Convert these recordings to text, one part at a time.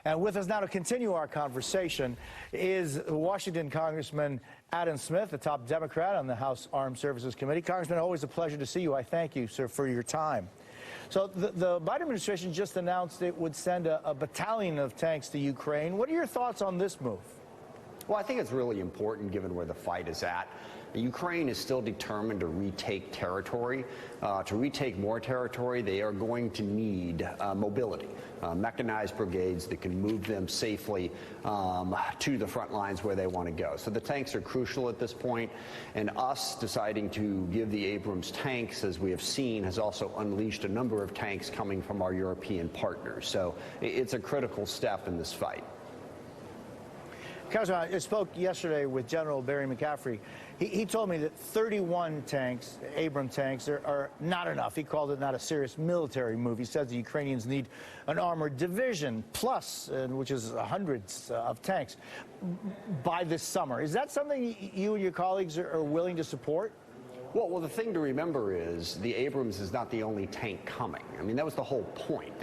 And with us now to continue our conversation is Washington Congressman Adam Smith, the top Democrat on the House Armed Services Committee. Congressman, always a pleasure to see you. I thank you, sir, for your time. So the Biden administration just announced it would send a battalion of tanks to Ukraine. What are your thoughts on this move? Well, I think it's really important given where the fight is at. Ukraine is still determined to retake territory. To retake more territory, they are going to need mobility, mechanized brigades that can move them safely to the front lines where they want to go. So the tanks are crucial at this point, and us deciding to give the Abrams tanks, as we have seen, has also unleashed a number of tanks coming from our European partners. So it's a critical step in this fight. Congressman, I spoke yesterday with General Barry McCaffrey. He told me that 31 tanks, Abrams tanks, are not enough. He called it not a serious military move. He says the Ukrainians need an armored division plus, which is hundreds of tanks, by this summer. Is that something you and your colleagues are willing to support? Well, the thing to remember is the Abrams is not the only tank coming. I mean, that was the whole point.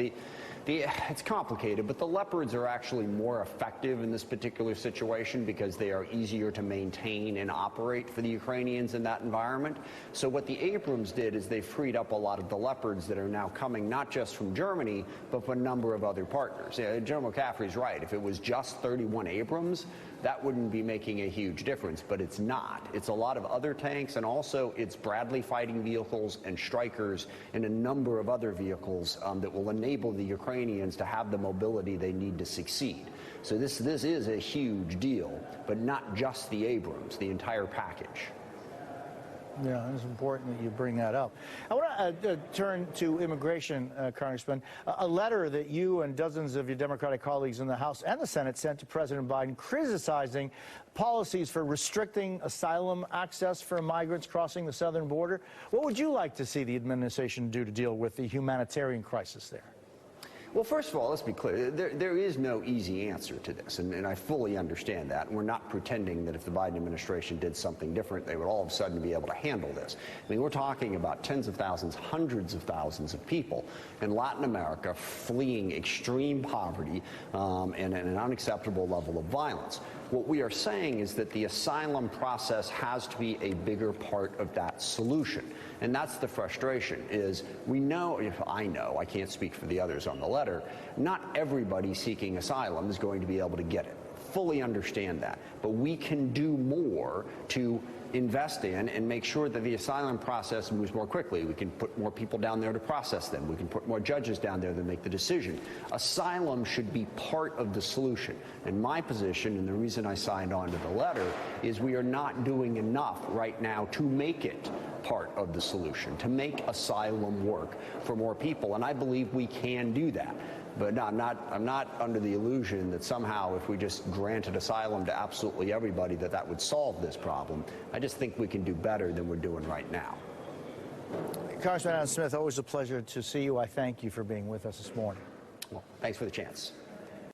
It's complicated, but the Leopards are actually more effective in this particular situation because they are easier to maintain and operate for the Ukrainians in that environment. So what the Abrams did is they freed up a lot of the Leopards that are now coming not just from Germany, but from a number of other partners. General McCaffrey's right. If it was just 31 Abrams, that wouldn't be making a huge difference, but it's not. It's a lot of other tanks, and also it's Bradley fighting vehicles and Strykers and a number of other vehicles that will enable the Ukrainians to have the mobility they need to succeed. So this is a huge deal, but not just the Abrams, the entire package. Yeah, it's important that you bring that up. I want to turn to immigration, Congressman. A letter that you and dozens of your Democratic colleagues in the House and the Senate sent to President Biden criticizing policies for restricting asylum access for migrants crossing the southern border. What would you like to see the administration do to deal with the humanitarian crisis there? Well, first of all, let's be clear. There is no easy answer to this, and I fully understand that. And we're not pretending that if the Biden administration did something different, they would all of a sudden be able to handle this. I mean, we're talking about tens of thousands, hundreds of thousands of people in Latin America fleeing extreme poverty and an unacceptable level of violence. What we are saying is that the asylum process has to be a bigger part of that solution. And that's the frustration, is we know, I can't speak for the others on the letter, not everybody seeking asylum is going to be able to get it. Fully understand that. But we can do more to invest in and make sure that the asylum process moves more quickly. We can put more people down there to process them. We can put more judges down there to make the decision. Asylum should be part of the solution. And my position, and the reason I signed on to the letter, is we are not doing enough right now to make it part of the solution, to make asylum work for more people. And I believe we can do that. But no, I'm not under the illusion that somehow if we just granted asylum to absolutely everybody that would solve this problem. I just think we can do better than we're doing right now. Congressman Adam Smith, always a pleasure to see you. I thank you for being with us this morning. Well, thanks for the chance.